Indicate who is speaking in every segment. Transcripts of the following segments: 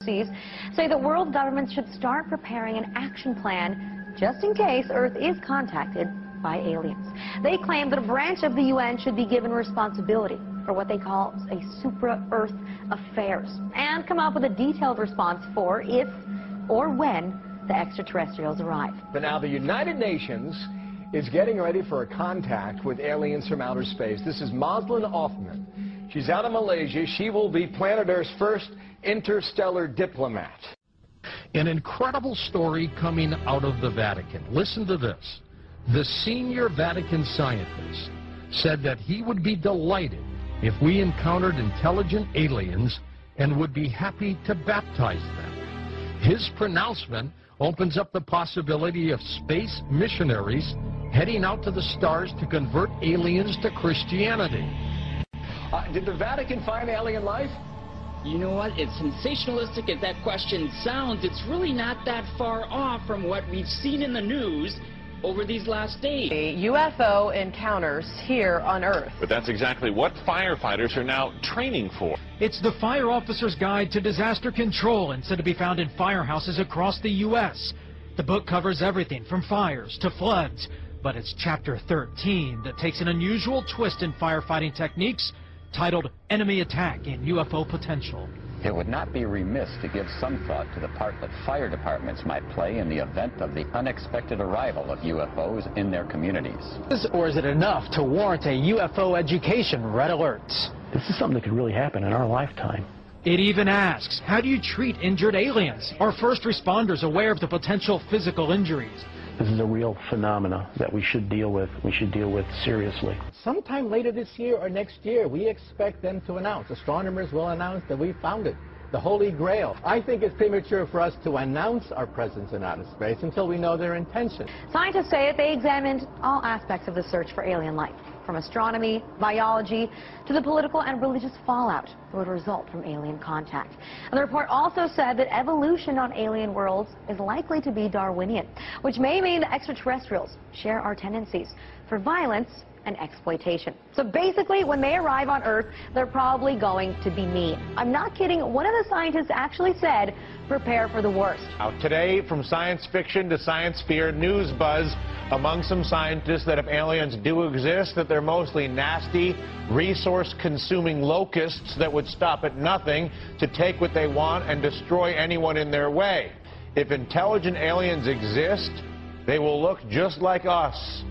Speaker 1: agencies say that world governments should start preparing an action plan just in case Earth is contacted by aliens. They claim that a branch of the UN should be given responsibility for what they call a supra-Earth affairs and come up with a detailed response for if or when the extraterrestrials arrive.
Speaker 2: But now the United Nations is getting ready for a contact with aliens from outer space. This is Moslin Othman. She's out of Malaysia. She will be planet Earth's first interstellar diplomat.
Speaker 3: An incredible story coming out of the Vatican. Listen to this. The senior Vatican scientist said that he would be delighted if we encountered intelligent aliens and would be happy to baptize them. His pronouncement opens up the possibility of space missionaries heading out to the stars to convert aliens to Christianity.
Speaker 2: Did the Vatican find alien life?
Speaker 4: You know what? As sensationalistic as that question sounds, it's really not that far off from what we've seen in the news over these last days.
Speaker 5: UFO encounters here on Earth.
Speaker 6: But that's exactly what firefighters are now training for.
Speaker 7: It's the Fire Officer's Guide to Disaster Control and said to be found in firehouses across the U.S. The book covers everything from fires to floods, but it's chapter 13 that takes an unusual twist in firefighting techniques titled Enemy Attack in UFO Potential.
Speaker 8: It would not be remiss to give some thought to the part that fire departments might play in the event of the unexpected arrival of UFOs in their communities.
Speaker 9: Or is it enough to warrant a UFO education red alert?
Speaker 10: This is something that could really happen in our lifetime.
Speaker 7: It even asks, how do you treat injured aliens? Are first responders aware of the potential physical injuries?
Speaker 10: This is a real phenomena that we should deal with. We should deal with seriously.
Speaker 11: Sometime later this year or next year, we expect them to announce. Astronomers will announce that we found it, the Holy Grail. I think it's premature for us to announce our presence in outer space until we know their intention.
Speaker 1: Scientists say that they examined all aspects of the search for alien life, from astronomy, biology, to the political and religious fallout that would result from alien contact. And the report also said that evolution on alien worlds is likely to be Darwinian, which may mean the extraterrestrials share our tendencies for violence and exploitation. So basically, when they arrive on Earth, they're probably going to be mean. I'm not kidding. One of the scientists actually said, prepare for the worst.
Speaker 12: Now, today, from science fiction to science fear, news buzz among some scientists that if aliens do exist, that they're mostly nasty, resource-consuming locusts that would stop at nothing to take what they want and destroy anyone in their way. If intelligent aliens exist, they will look just like us.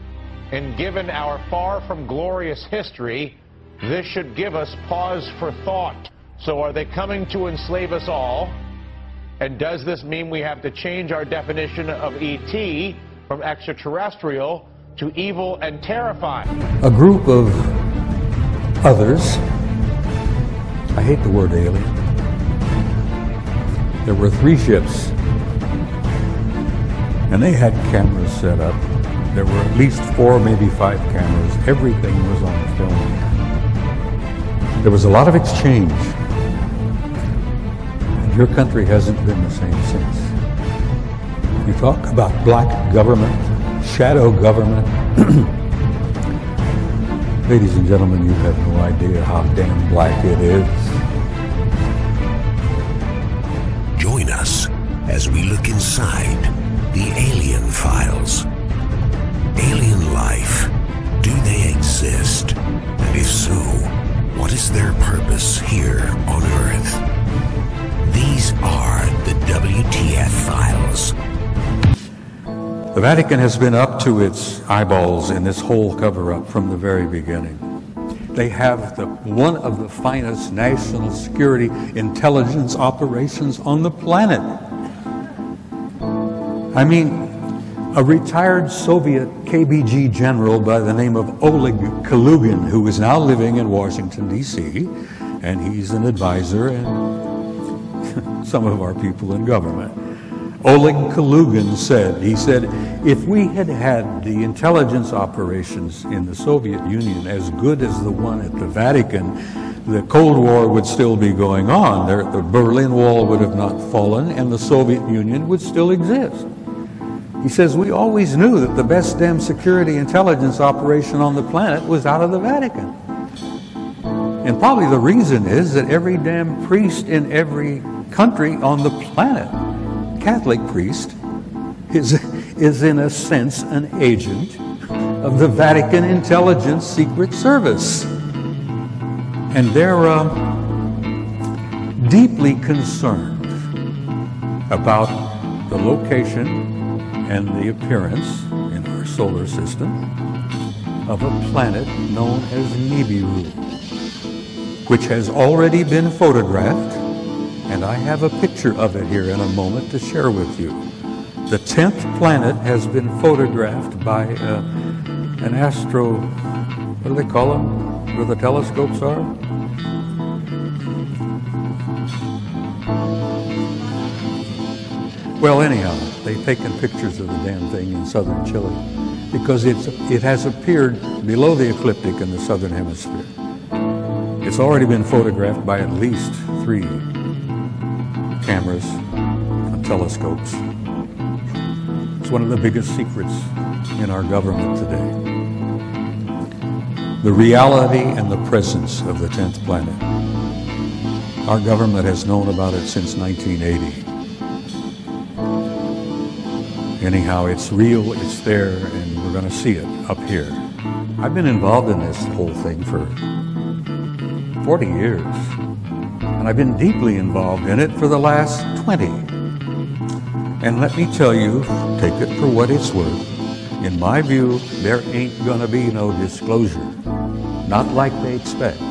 Speaker 12: And given our far from glorious history, this should give us pause for thought. So are they coming to enslave us all? And does this mean we have to change our definition of ET from extraterrestrial to evil and terrifying?
Speaker 13: A group of others, I hate the word alien, there were 3 ships, and they had cameras set up. There were at least 4, maybe 5 cameras. Everything was on film. There was a lot of exchange. And your country hasn't been the same since. You talk about black government, shadow government. Ladies and gentlemen, you have no idea how damn black it is.
Speaker 14: Join us as we look inside the Alien Files. Alien life, do they exist? And if so, what is their purpose here on Earth? These are the WTF Files.
Speaker 13: The Vatican has been up to its eyeballs in this whole cover-up from the very beginning. They have one of the finest national security intelligence operations on the planet. I mean, a retired Soviet KGB general by the name of Oleg Kalugin, who is now living in Washington, D.C., and he's an advisor and some of our people in government. Oleg Kalugin said, if we had had the intelligence operations in the Soviet Union as good as the one at the Vatican, the Cold War would still be going on. The Berlin Wall would have not fallen, and the Soviet Union would still exist. He says, we always knew that the best damn security intelligence operation on the planet was out of the Vatican. And probably the reason is that every damn priest in every country on the planet. Catholic priest is in a sense an agent of the Vatican Intelligence Secret Service. And they're deeply concerned about the location and the appearance in our solar system of a planet known as Nibiru, which has already been photographed, and I have a picture of it here in a moment to share with you. The 10th planet has been photographed by an astro, what do they call them, where the telescopes are? Well, anyhow, they've taken pictures of the damn thing in southern Chile because it has appeared below the ecliptic in the southern hemisphere. It's already been photographed by at least 3 cameras and telescopes. It's one of the biggest secrets in our government today. The reality and the presence of the 10th planet. Our government has known about it since 1980. Anyhow, it's real, it's there, and we're going to see it up here. I've been involved in this whole thing for 40 years, and I've been deeply involved in it for the last 20. And let me tell you, take it for what it's worth, in my view, there ain't going to be no disclosure. Not like they expect.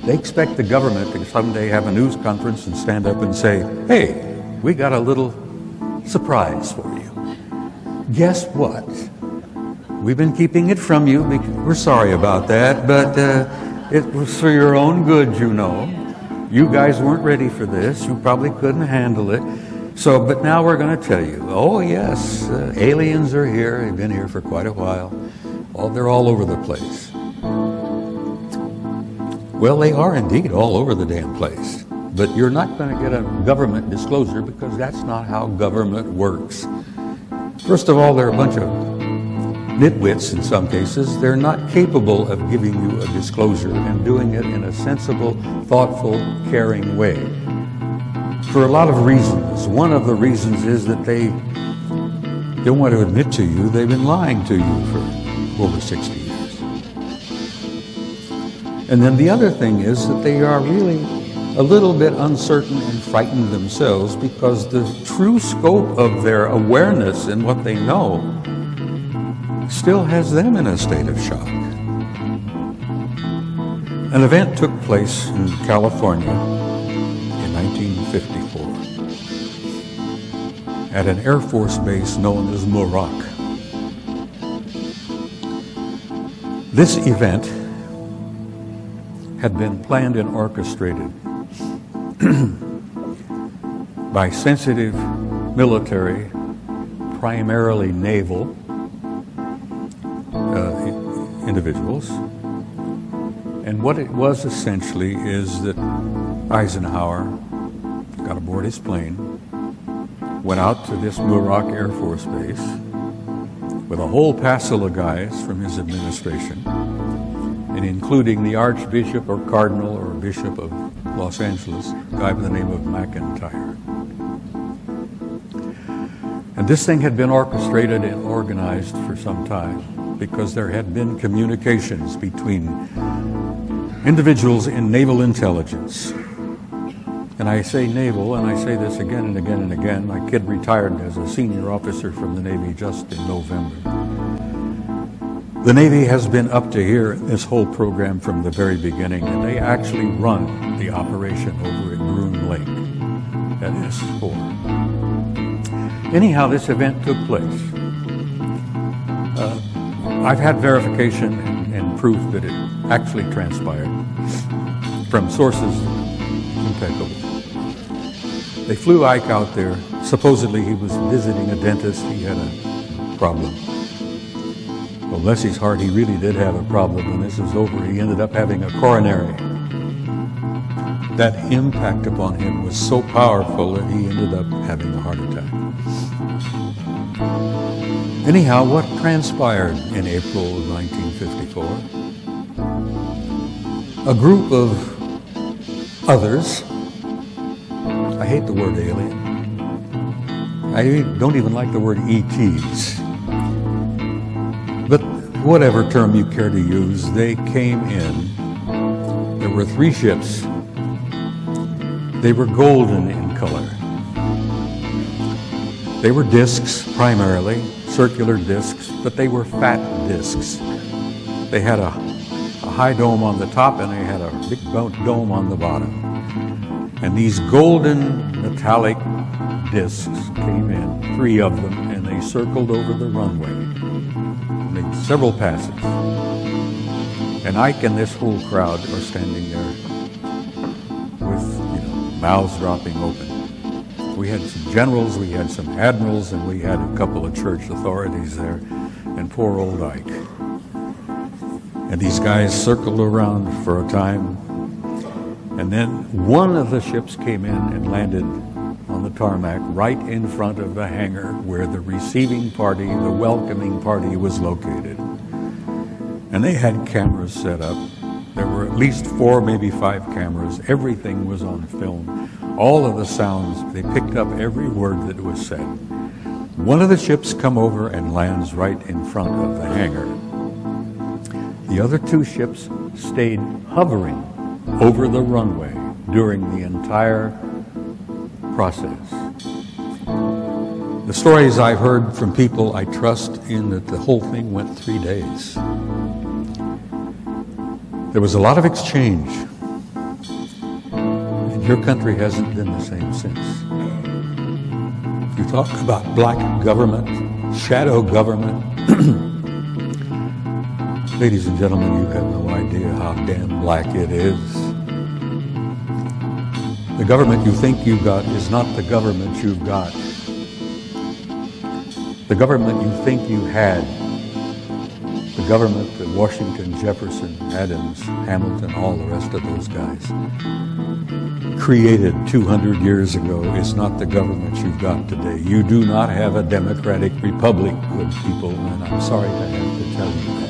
Speaker 13: They expect the government to someday have a news conference and stand up and say, hey, we got a little surprise for you. Guess what? We've been keeping it from you. We're sorry about that, but it was for your own good, you know. You guys weren't ready for this. You probably couldn't handle it. So, but now we're going to tell you, oh yes, aliens are here. They've been here for quite a while. They're all over the place. Well, they are indeed all over the damn place. But you're not going to get a government disclosure because that's not how government works. First of all, they're a bunch of nitwits in some cases. They're not capable of giving you a disclosure and doing it in a sensible, thoughtful, caring way. For a lot of reasons. One of the reasons is that they don't want to admit to you they've been lying to you for over 60 years. And then the other thing is that they are really a little bit uncertain and frightened themselves because the true scope of their awareness and what they know still has them in a state of shock. An event took place in California in 1954 at an Air Force base known as Muroc. This event had been planned and orchestrated by sensitive military, primarily naval individuals. And what it was essentially is that Eisenhower got aboard his plane, went out to this Muroc Air Force Base with a whole passel of guys from his administration, and including the Archbishop or Cardinal or Bishop of Los Angeles, a guy by the name of McIntyre. And this thing had been orchestrated and organized for some time because there had been communications between individuals in naval intelligence. And I say naval, and I say this again and again and again. My kid retired as a senior officer from the Navy just in November. The Navy has been up to here in this whole program from the very beginning, and they actually run the operation over at Groom Lake at S4. Anyhow, this event took place. I've had verification and proof that it actually transpired from sources impeccable. They flew Ike out there. Supposedly he was visiting a dentist. He had a problem. Well, bless his heart, he really did have a problem. When this was over, he ended up having a coronary. That impact upon him was so powerful that he ended up having a heart attack. Anyhow, what transpired in April of 1954? A group of others I hate the word alien. I don't even like the word ETs. But whatever term you care to use, they came in. There were 3 ships. They were golden in color. They were discs primarily, circular discs, but they were fat discs. They had a high dome on the top and they had a big dome on the bottom. And these golden metallic discs came in, 3 of them, and they circled over the runway. Made several passes. And Ike and this whole crowd are standing there with, mouths dropping open. We had some generals, we had some admirals, and we had a couple of church authorities there, and poor old Ike. And these guys circled around for a time, and then one of the ships came in and landed on the tarmac right in front of the hangar where the receiving party, the welcoming party, was located. And they had cameras set up. There were at least 4, maybe 5 cameras. Everything was on film. All of the sounds, they picked up every word that was said. One of the ships come over and lands right in front of the hangar. The other 2 ships stayed hovering over the runway during the entire process. The stories I've heard from people I trust in that the whole thing went 3 days. There was a lot of exchange. And your country hasn't been the same since. You talk about black government, shadow government. Ladies and gentlemen, you have no idea how damn black it is. The government you think you've got is not the government you've got. The government you think you had, the government that Washington, Jefferson, Adams, Hamilton, all the rest of those guys created 200 years ago, is not the government you've got today. You do not have a democratic republic, good people, and I'm sorry to have to tell you that.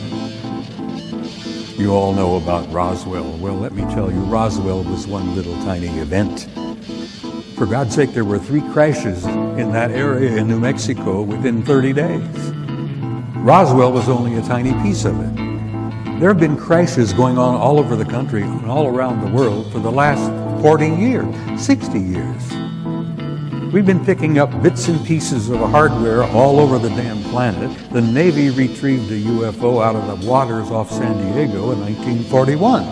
Speaker 13: You all know about Roswell. Well, let me tell you, Roswell was one little tiny event. For God's sake, there were 3 crashes in that area in New Mexico within 30 days. Roswell was only a tiny piece of it. There have been crashes going on all over the country and all around the world for the last 40 years, 60 years. We've been picking up bits and pieces of hardware all over the damn planet. The Navy retrieved a UFO out of the waters off San Diego in 1941.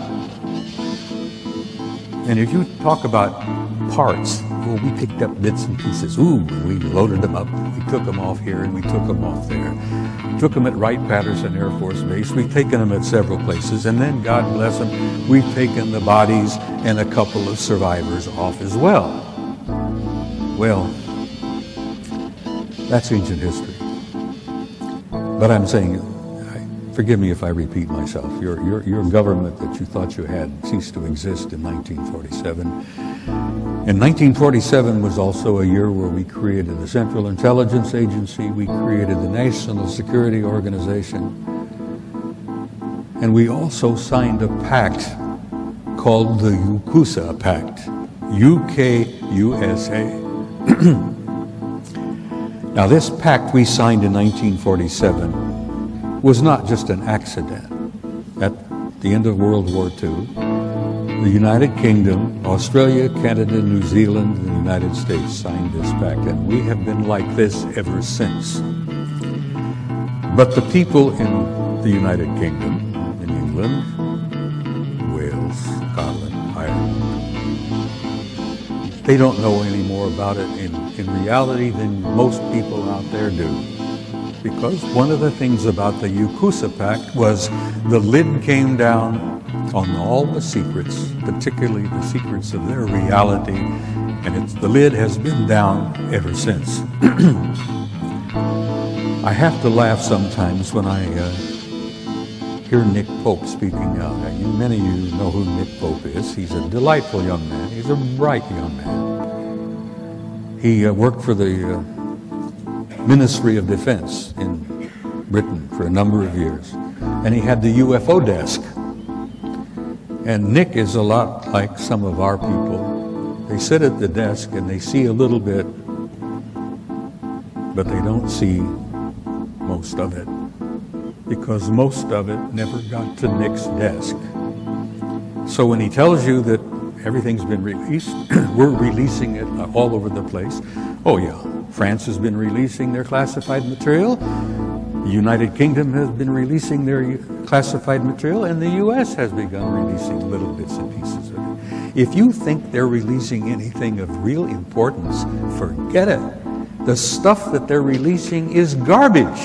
Speaker 13: And if you talk about parts, well, we picked up bits and pieces. Ooh, we loaded them up. We took them off here and we took them off there. Took them at Wright-Patterson Air Force Base. We've taken them at several places. And then, God bless them, we've taken the bodies and a couple of survivors off as well. Well, that's ancient history. But I'm saying, forgive me if I repeat myself, your government that you thought you had ceased to exist in 1947. And 1947 was also a year where we created the Central Intelligence Agency, we created the National Security Organization, and we also signed a pact called the UKUSA Pact, UK-USA. Now, this pact we signed in 1947 was not just an accident. At the end of World War II, the United Kingdom, Australia, Canada, New Zealand, and the United States signed this pact, and we have been like this ever since. But the people in the United Kingdom, in England, Wales, Scotland, Ireland, they don't know any more about it in reality than most people out there do. Because one of the things about the UKUSA Pact was the lid came down on all the secrets, particularly the secrets of their reality, and the lid has been down ever since. I have to laugh sometimes when I hear Nick Pope speaking out. Many of you know who Nick Pope is. He's a delightful young man. He's a bright young man. He worked for the Ministry of Defense in Britain for a number of years, and he had the UFO desk. And Nick is a lot like some of our people They sit at the desk and they see a little bit, but they don't see most of it, because most of it never got to Nick's desk. So when he tells you that everything's been released, we're releasing it all over the place. Oh yeah, France has been releasing their classified material, the United Kingdom has been releasing their classified material, and the U.S. has begun releasing little bits and pieces of it. If you think they're releasing anything of real importance, forget it. The stuff that they're releasing is garbage.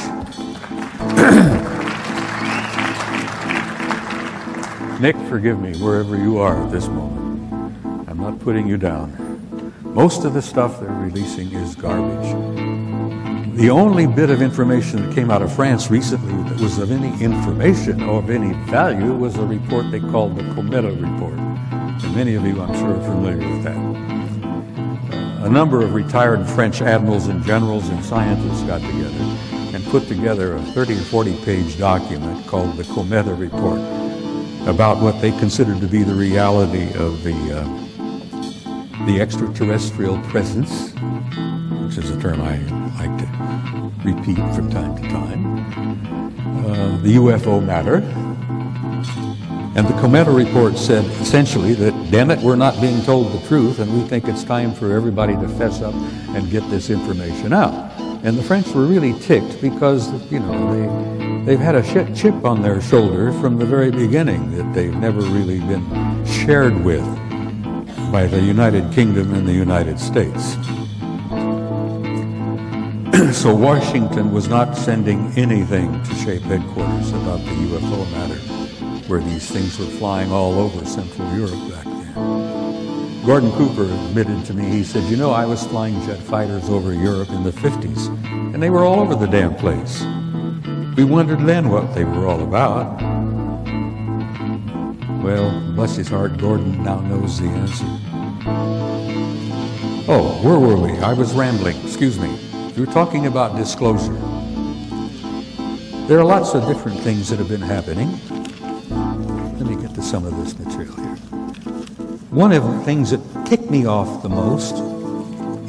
Speaker 13: Nick, forgive me wherever you are at this moment. I'm not putting you down. Most of the stuff they're releasing is garbage. The only bit of information that came out of France recently that was of any information or of any value was a report they called the Cometa report. And many of you, I'm sure, are familiar with that. A number of retired French admirals and generals and scientists got together and put together a 30 or 40-page document called the Cometa report about what they considered to be the reality of the extraterrestrial presence, which is a term I like to repeat from time to time, the UFO matter. And the Cometa report said essentially that, damn it, we're not being told the truth, and we think it's time for everybody to fess up and get this information out. And the French were really ticked because, you know, they've had a chip on their shoulder from the very beginning that they've never really been shared with by the United Kingdom and the United States. So Washington was not sending anything to Shape headquarters about the UFO matter, where these things were flying all over Central Europe back then. Gordon Cooper admitted to me, he said, you know, I was flying jet fighters over Europe in the 50s, and they were all over the damn place. We wondered then what they were all about. Well, bless his heart, Gordon now knows the answer. Oh, where were we? I was rambling, excuse me. We were talking about disclosure. There are lots of different things that have been happening. Let me get to some of this material here. One of the things that ticked me off the most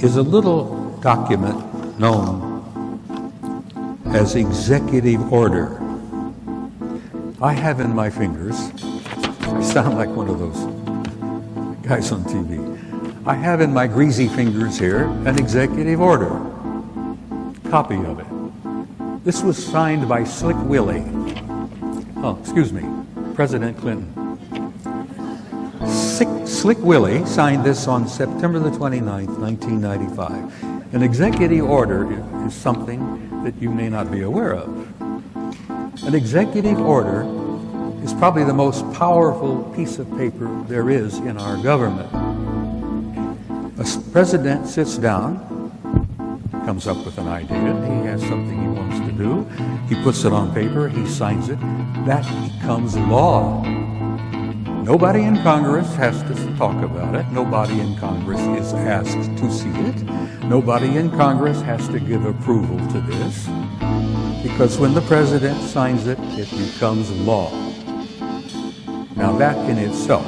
Speaker 13: is a little document known as Executive Order. I have in my fingers, I sound like one of those guys on TV. I have in my greasy fingers here an Executive Order, copy of it. This was signed by Slick Willie. Oh, excuse me, President Clinton. Slick Willie signed this on September the 29th, 1995. An executive order is something that you may not be aware of. An executive order is probably the most powerful piece of paper there is in our government. A president sits down, comes up with an idea, he has something he wants to do, he puts it on paper, he signs it, that becomes law. Nobody in Congress has to talk about it. Nobody in Congress is asked to see it. Nobody in Congress has to give approval to this, because when the president signs it, it becomes law. Now that in itself,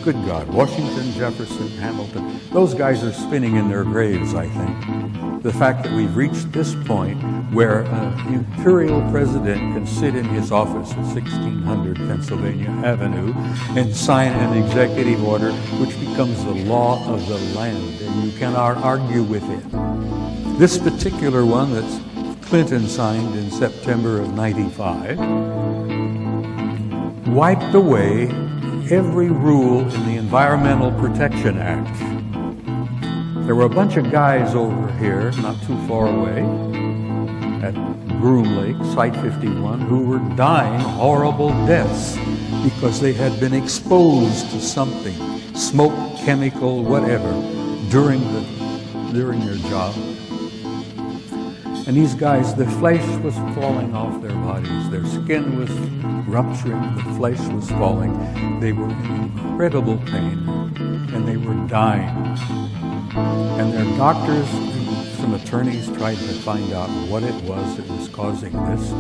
Speaker 13: good God, Washington, Jefferson, Hamilton, those guys are spinning in their graves, I think. The fact that we've reached this point where an imperial president can sit in his office at 1600 Pennsylvania Avenue and sign an executive order which becomes the law of the land, and you cannot argue with it. This particular one that Clinton signed in September of '95 wiped away every rule in the Environmental Protection Act. There were a bunch of guys over here, not too far away, at Groom Lake, Site 51, who were dying horrible deaths because they had been exposed to something, smoke, chemical, whatever, during their job. And these guys, the flesh was falling off their bodies. Their skin was rupturing. The flesh was falling. They were in incredible pain, and they were dying. And their doctors and some attorneys tried to find out what it was that was causing this.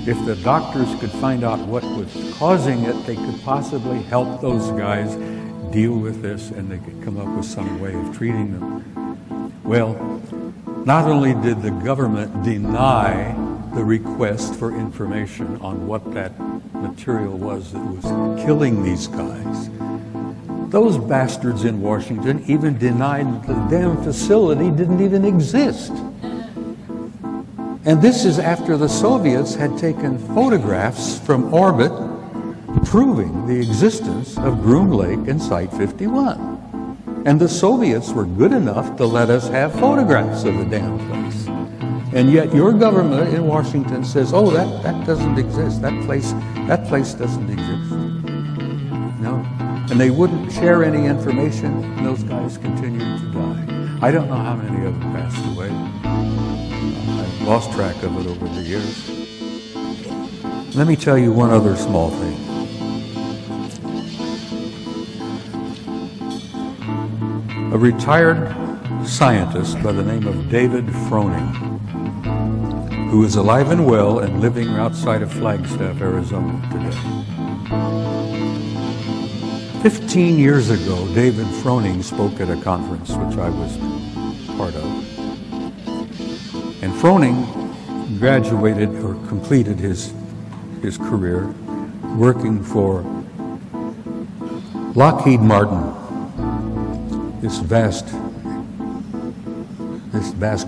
Speaker 13: If the doctors could find out what was causing it, they could possibly help those guys deal with this and they could come up with some way of treating them. Well, not only did the government deny the request for information on what that material was that was killing these guys, those bastards in Washington even denied the damn facility didn't even exist. And this is after the Soviets had taken photographs from orbit proving the existence of Groom Lake and Site 51. And the Soviets were good enough to let us have photographs of the damn place. And yet your government in Washington says, oh, that doesn't exist. That place doesn't exist. No. And they wouldn't share any information, and those guys continued to die. I don't know how many of them passed away. I've lost track of it over the years. Let me tell you one other small thing. A retired scientist by the name of David Froning, who is alive and well and living outside of Flagstaff, Arizona today. 15 years ago, David Froning spoke at a conference which I was part of. And Froning graduated or completed his career working for Lockheed Martin, this vast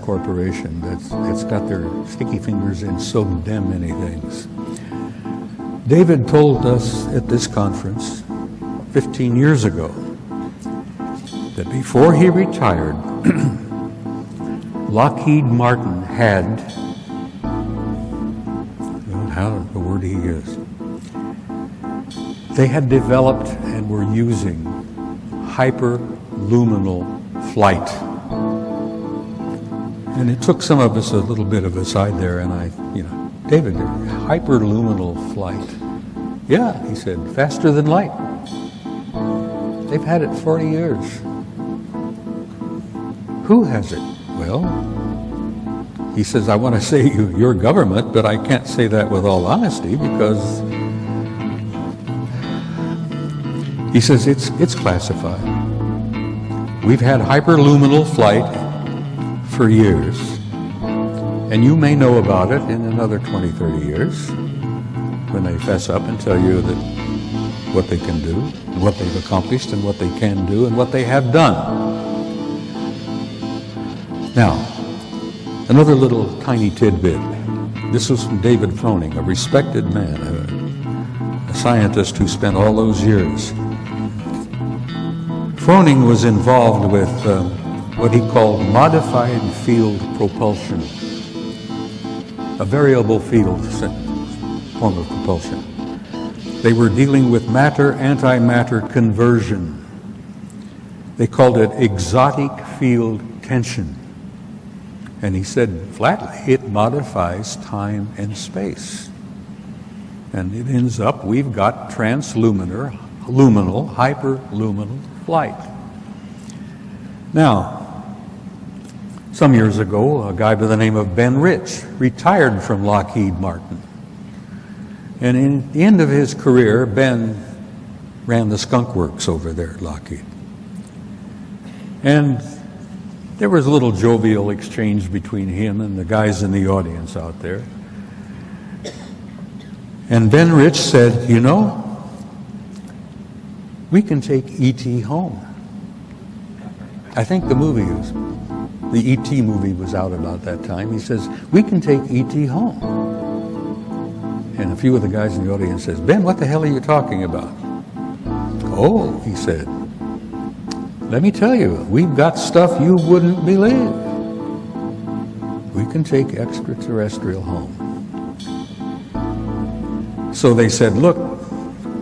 Speaker 13: corporation that's got their sticky fingers in so damn many things. David told us at this conference 15 years ago that before he retired, Lockheed Martin had, how the word he is, they had developed and were using hyperluminal flight. And it took some of us a little bit of a side there, and David, hyperluminal flight. Yeah, he said, faster than light. They've had it 40 years. Who has it? Well, he says, I want to say your government, but I can't say that with all honesty because he says it's classified. We've had hyperluminal flight for years, and you may know about it in another 20, 30 years when they fess up and tell you that what they can do, and what they've accomplished, and what they can do, and what they have done. Now, another little tiny tidbit. This was from David Froning, a respected man, a scientist who spent all those years. Froning was involved with what he called modified field propulsion, a variable field form of propulsion. They were dealing with matter-antimatter conversion. They called it exotic field tension. And he said flatly, it modifies time and space. And it ends up, we've got transluminal, hyperluminal flight. Now, some years ago, a guy by the name of Ben Rich retired from Lockheed Martin. And in the end of his career, Ben ran the skunk works over there at Lockheed. And there was a little jovial exchange between him and the guys in the audience out there. And Ben Rich said, you know, we can take E.T. home. I think the E.T. movie was out about that time. He says, we can take E.T. home. And a few of the guys in the audience says, Ben, what the hell are you talking about? Oh, he said, let me tell you, we've got stuff you wouldn't believe. We can take extraterrestrial home. So they said, look,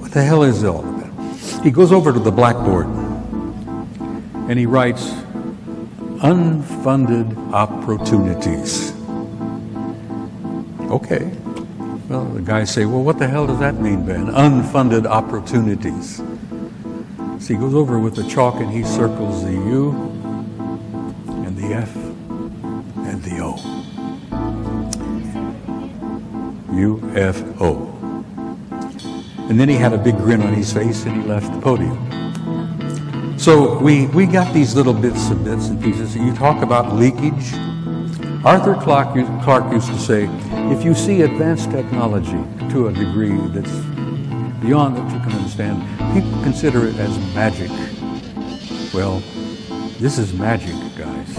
Speaker 13: what the hell is it all about? He goes over to the blackboard and he writes, unfunded opportunities. Okay. Well, the guys say, well, what the hell does that mean, Ben? Unfunded opportunities. So he goes over with the chalk and he circles the U and the F and the O. UFO. And then he had a big grin on his face and he left the podium. So we got these little bits and pieces. You talk about leakage. Arthur Clarke used to say, if you see advanced technology to a degree that's beyond what you can understand, people consider it as magic. Well, this is magic, guys.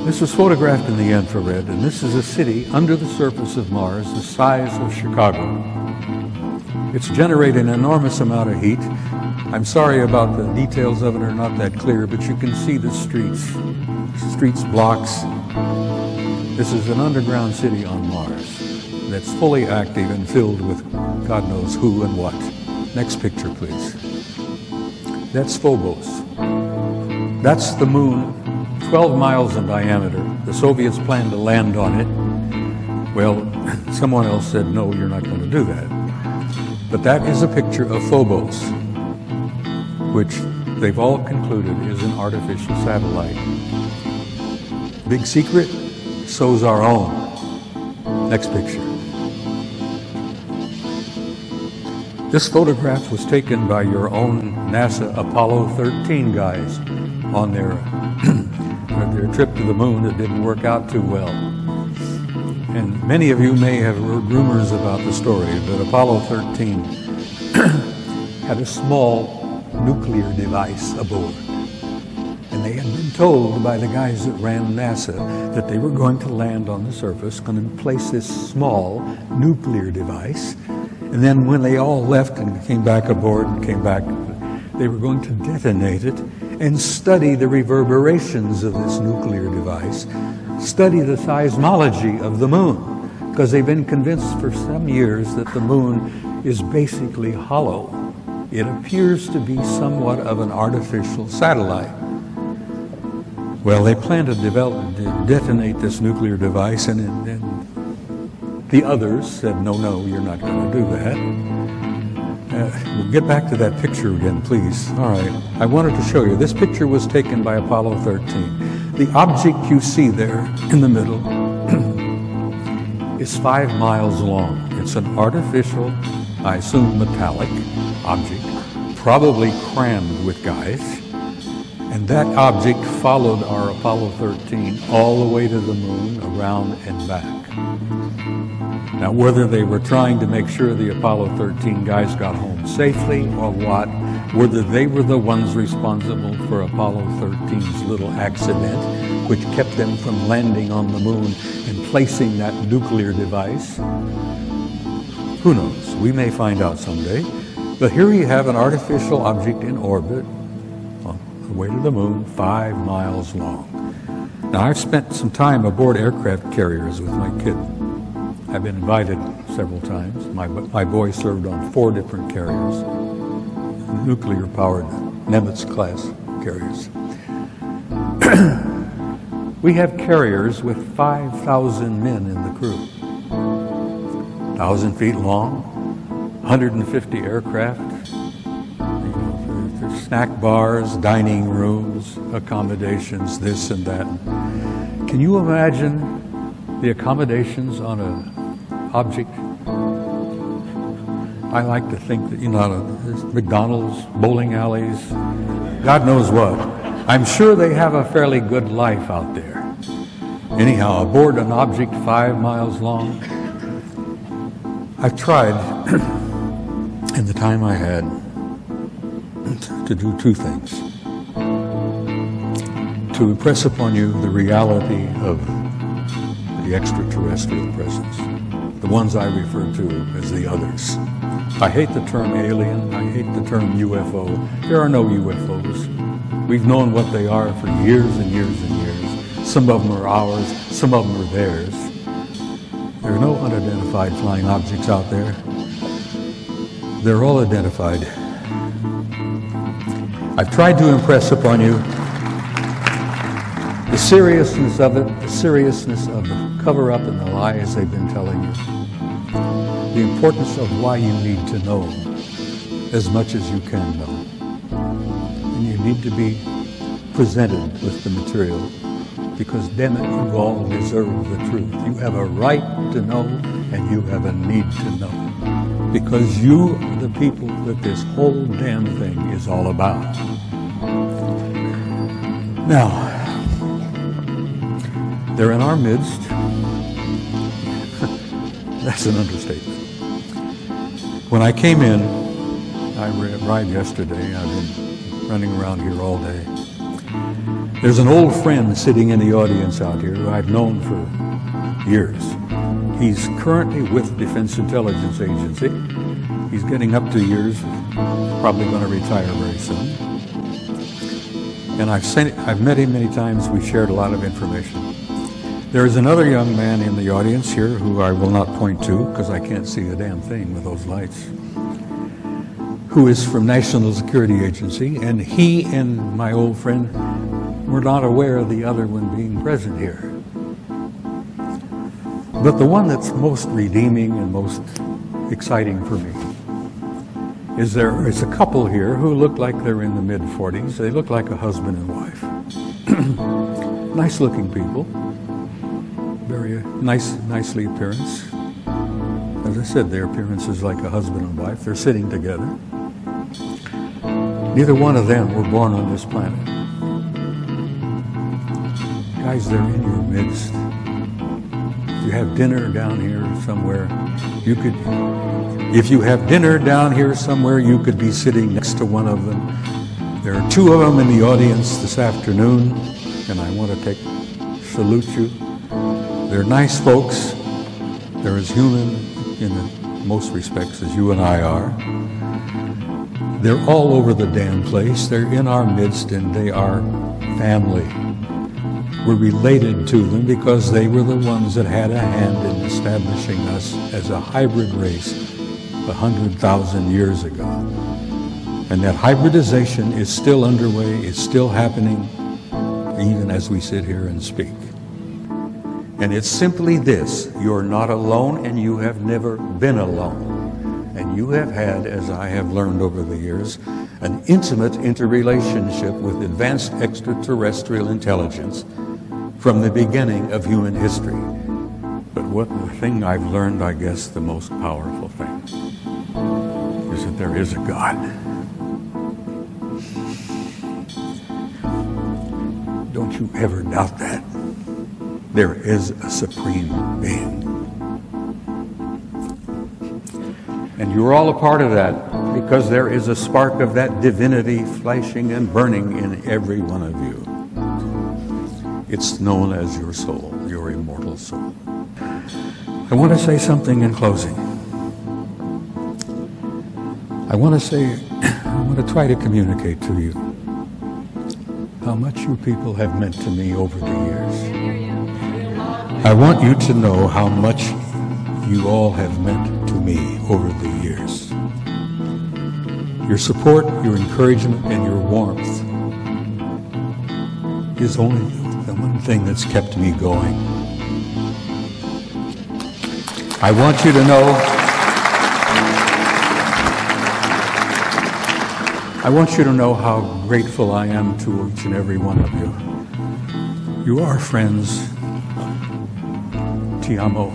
Speaker 13: This was photographed in the infrared, and this is a city under the surface of Mars the size of Chicago. It's generating an enormous amount of heat. I'm sorry about the details of it are not that clear, but you can see the streets, blocks. This is an underground city on Mars that's fully active and filled with God knows who and what. Next picture, please. That's Phobos. That's the moon, 12 miles in diameter. The Soviets planned to land on it. Well, someone else said, no, you're not going to do that. But that is a picture of Phobos, which they've all concluded is an artificial satellite. Big secret? So's our own. Next picture. This photograph was taken by your own NASA Apollo 13 guys on their trip to the moon that didn't work out too well. And many of you may have heard rumors about the story, but Apollo 13 had a small nuclear device aboard. And they had been told by the guys that ran NASA that they were going to land on the surface, going to place this small nuclear device. And then when they all left and came back aboard and came back, they were going to detonate it and study the reverberations of this nuclear device, study the seismology of the moon, because they've been convinced for some years that the moon is basically hollow. It appears to be somewhat of an artificial satellite. Well, they plan to detonate this nuclear device, and the others said, no, you're not going to do that. We'll get back to that picture again, please. All right. I wanted to show you. This picture was taken by Apollo 13. The object you see there in the middle is 5 miles long. It's an artificial, I assume metallic object, probably crammed with guys. And that object followed our Apollo 13 all the way to the moon, around and back. Now, whether they were trying to make sure the Apollo 13 guys got home safely or what, whether they were the ones responsible for Apollo 13's little accident, which kept them from landing on the moon and placing that nuclear device, who knows? We may find out someday. But here you have an artificial object in orbit on the way to the moon, 5 miles long. Now, I've spent some time aboard aircraft carriers with my kid. I've been invited several times. My boy served on 4 different carriers, nuclear-powered Nimitz-class carriers. We have carriers with 5,000 men in the crew, 1,000 feet long, 150 aircraft. There's snack bars, dining rooms, accommodations, this and that. Can you imagine the accommodations on an object? I like to think that, there's McDonald's, bowling alleys, God knows what. I'm sure they have a fairly good life out there. Anyhow, aboard an object 5 miles long, I've tried, in the time I had, to do 2 things. To impress upon you the reality of the extraterrestrial presence, the ones I refer to as the others. I hate the term alien. I hate the term UFO. There are no UFOs. We've known what they are for years and years and years. Some of them are ours. Some of them are theirs. There are no unidentified flying objects out there. They're all identified. I've tried to impress upon you the seriousness of it, the seriousness of the cover-up and the lies they've been telling you, the importance of why you need to know as much as you can know. And you need to be presented with the material, because damn it, you all deserve the truth. You have a right to know, and you have a need to know, because you are the people that this whole damn thing is all about. Now, they're in our midst. That's an understatement. When I came in, I arrived yesterday. I've been running around here all day. There's an old friend sitting in the audience out here who I've known for years. He's currently with Defense Intelligence Agency. He's getting up to years, probably going to retire very soon. And I've met him many times. We've shared a lot of information. There is another young man in the audience here who I will not point to because I can't see a damn thing with those lights, who is from National Security Agency, and he and my old friend were not aware of the other one being present here. But the one that's most redeeming and most exciting for me is there is a couple here who look like they're in the mid-40s. They look like a husband and wife. Nice-looking people. Very nicely appearance. As I said, their appearance is like a husband and wife. They're sitting together. Neither one of them were born on this planet. Guys, they're in your midst. If you have dinner down here somewhere, if you have dinner down here somewhere, you could be sitting next to one of them. There are two of them in the audience this afternoon, and I want to salute you. They're nice folks. They're as human in most respects as you and I are. They're all over the damn place. They're in our midst, and they are family. We're related to them because they were the ones that had a hand in establishing us as a hybrid race 100,000 years ago. And that hybridization is still underway, it's still happening, even as we sit here and speak. And it's simply this: you're not alone, and you have never been alone. And you have had, as I have learned over the years, an intimate interrelationship with advanced extraterrestrial intelligence from the beginning of human history. But the thing I've learned, I guess, the most powerful thing, is that there is a God. Don't you ever doubt that. There is a supreme being. And you're all a part of that because there is a spark of that divinity flashing and burning in every one of you. It's known as your soul, your immortal soul. I want to say something in closing. I want to try to communicate to you how much you people have meant to me over the years. I want you to know how much you all have meant to me over the years. Your support, your encouragement, and your warmth is only the one thing that's kept me going. I want you to know, how grateful I am to each and every one of you. You are friends. Ti amo.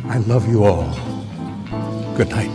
Speaker 13: I love you all. Good night.